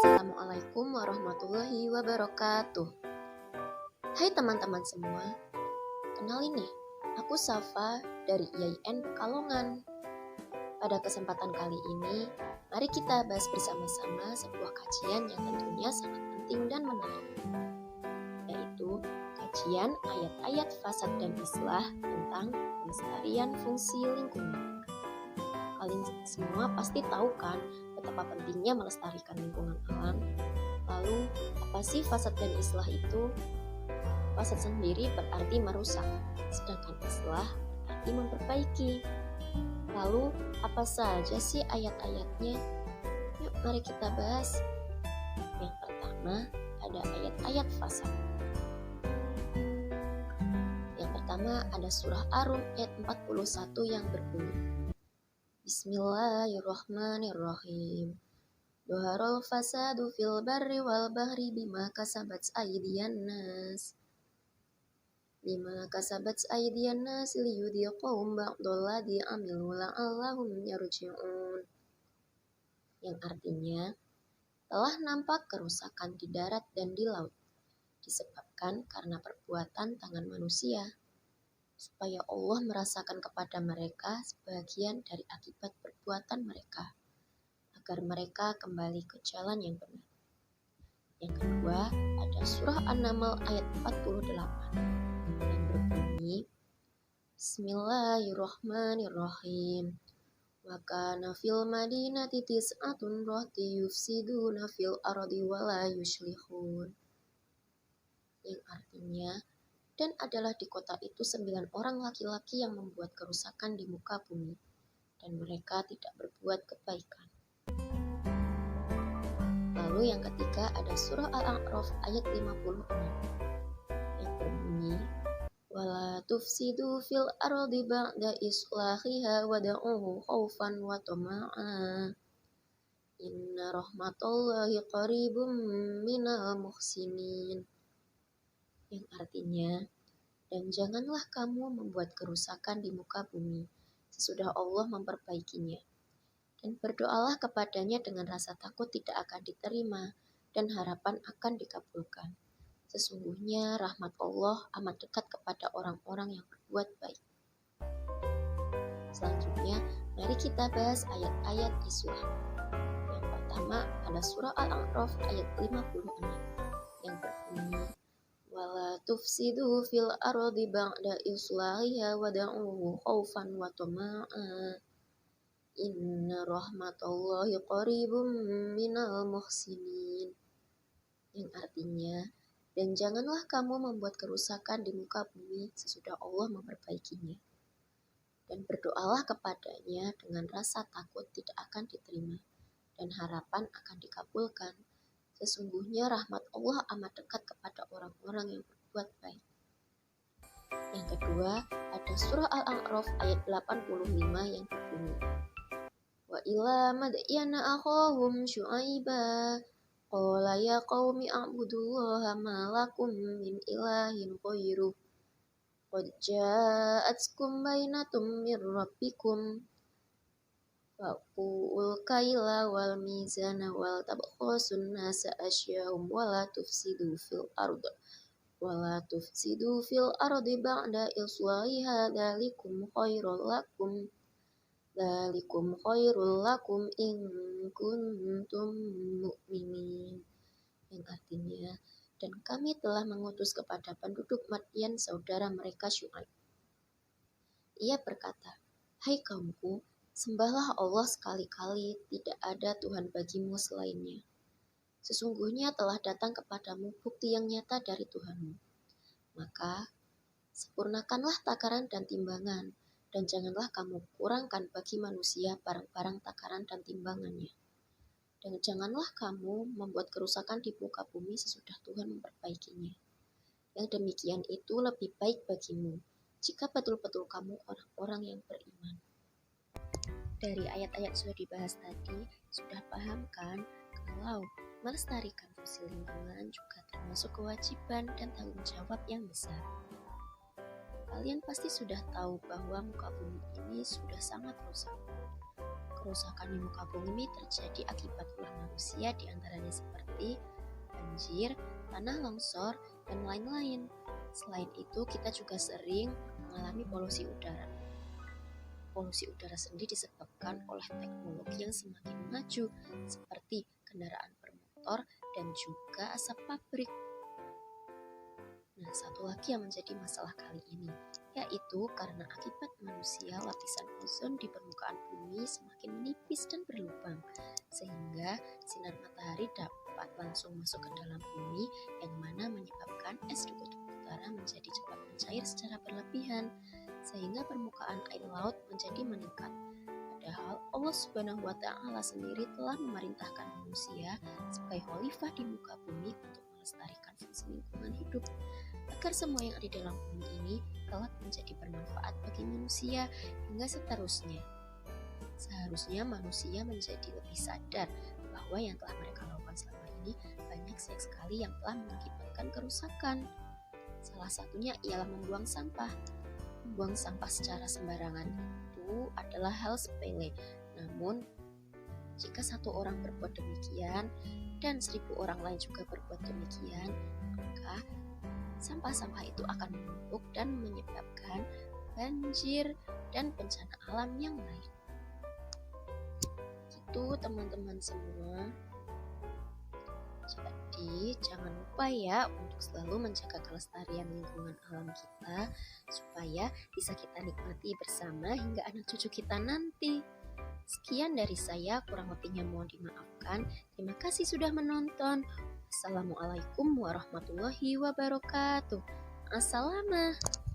Assalamualaikum warahmatullahi wabarakatuh. Hai teman-teman semua, kenalin nih, aku Safa dari IAIN Pekalongan. Pada kesempatan kali ini, mari kita bahas bersama-sama sebuah kajian yang tentunya sangat penting dan menarik, yaitu kajian ayat-ayat fasad dan islah tentang pelestarian fungsi lingkungan. Kalian semua pasti tahu kan betapa pentingnya melestarikan lingkungan alam. Lalu, apa sih fasad dan islah itu? Fasad sendiri berarti merusak, sedangkan islah berarti memperbaiki. Lalu, apa saja sih ayat-ayatnya? Yuk, mari kita bahas. Yang pertama, ada ayat-ayat fasad. Yang pertama, ada surah Ar-Rum ayat 41 yang berbunyi, Bismillahirrahmanirrahim. Doharul fasadu fil barri wal bahri bima kasabat aydiyan nas. Bima kasabat aydiyan nas liyudhiqahum ba'dalladzi amilu la'allahum yarji'un. Yang artinya, telah nampak kerusakan di darat dan di laut, disebabkan karena perbuatan tangan manusia, supaya Allah merasakan kepada mereka sebagian dari akibat perbuatan mereka, agar mereka kembali ke jalan yang benar. Yang kedua, ada surah An-Naml ayat 48 yang berbunyi, Bismillahirrahmanirrahim. Wa kana fil madinati tis'atun rahti yufsiduna fil ardi wa la yuslihun. Yang artinya, dan adalah di kota itu 9 orang laki-laki yang membuat kerusakan di muka bumi, dan mereka tidak berbuat kebaikan. Lalu yang ketiga ada surah Al-A'raf ayat 56 yang berbunyi, wala tufsidu fil ardi ba'da islahiha wad'uhu khaufan wa tama'a. Inna rahmatallahi qaribum minal muhsinin. Yang artinya, dan janganlah kamu membuat kerusakan di muka bumi sesudah Allah memperbaikinya. Dan berdoalah kepadanya dengan rasa takut tidak akan diterima dan harapan akan dikabulkan. Sesungguhnya rahmat Allah amat dekat kepada orang-orang yang berbuat baik. Selanjutnya, mari kita bahas ayat-ayat islah. Yang pertama ada surah Al-A'raf ayat 56 yang berbunyi, wala tufsidu fil ardi ba'da islahiha wad'uhu khaufan wa tama'a. Inna rahmatallahi qaribum minal muhsinin. Yang artinya, dan janganlah kamu membuat kerusakan di muka bumi sesudah Allah memperbaikinya. Dan berdoalah kepadanya dengan rasa takut tidak akan diterima dan harapan akan dikabulkan. Sesungguhnya rahmat Allah amat dekat kepada orang-orang yang berbuat baik. Yang kedua, ada surah Al-A'raf ayat 85 yang berbunyi, wa ila madyana akhahum syu'aiba qala ya qaumi a'budullaha ma lakum min ilahin ghairuh qad ja'atkum bainatum mir rabbikum fa'ul kaila wal mizana wal tabkhasun nasa asyahum wala tufsidu fil ardi ba'da islahiha dzalikum khairul lakum in kuntum mu'minin. Yang artinya, dan kami telah mengutus kepada penduduk Madyan saudara mereka Syu'aib. Ia berkata, hai kaumku, sembahlah Allah sekali-kali, tidak ada Tuhan bagimu selainnya. Sesungguhnya telah datang kepadamu bukti yang nyata dari Tuhanmu. Maka, sempurnakanlah takaran dan timbangan, dan janganlah kamu kurangkan bagi manusia barang-barang takaran dan timbangannya. Dan janganlah kamu membuat kerusakan di muka bumi sesudah Tuhan memperbaikinya. Yang demikian itu lebih baik bagimu, jika betul-betul kamu orang-orang yang beriman. Dari ayat-ayat sudah dibahas tadi, sudah paham kan kalau melestarikan fungsi lingkungan juga termasuk kewajiban dan tanggung jawab yang besar. Kalian pasti sudah tahu bahwa muka bumi ini sudah sangat rusak. Kerusakan di muka bumi terjadi akibat ulah manusia, diantaranya seperti banjir, tanah longsor, dan lain-lain. Selain itu, kita juga sering mengalami polusi udara. Polusi udara sendiri disebabkan oleh teknologi yang semakin maju, seperti kendaraan bermotor dan juga asap pabrik. Nah, satu lagi yang menjadi masalah kali ini, yaitu karena akibat manusia, lapisan ozon di permukaan bumi semakin menipis dan berlubang, sehingga sinar matahari dapat langsung masuk ke dalam bumi, yang mana menyebabkan es di kutub utara menjadi cepat mencair secara berlebihan, sehingga permukaan air laut menjadi meningkat. Padahal Allah Subhanahu wa Ta'ala sendiri telah memerintahkan manusia sebagai khalifah di muka bumi untuk melestarikan fungsi lingkungan hidup, agar semua yang ada di dalam bumi ini kelak menjadi bermanfaat bagi manusia hingga seterusnya. Seharusnya manusia menjadi lebih sadar bahwa yang telah mereka lakukan selama ini banyak sekali yang telah mengakibatkan kerusakan. Salah satunya ialah membuang sampah. Membuang sampah secara sembarangan itu adalah hal sepele. Namun, jika satu orang berbuat demikian dan 1000 orang lain juga berbuat demikian, maka sampah-sampah itu akan menumpuk dan menyebabkan banjir dan bencana alam yang lain. Gitu teman-teman semua. Jadi jangan lupa ya untuk selalu menjaga kelestarian lingkungan alam kita, supaya bisa kita nikmati bersama hingga anak cucu kita nanti. Sekian dari saya, kurang lebihnya mohon dimaafkan. Terima kasih sudah menonton. Assalamualaikum warahmatullahi wabarakatuh. Assalamualaikum.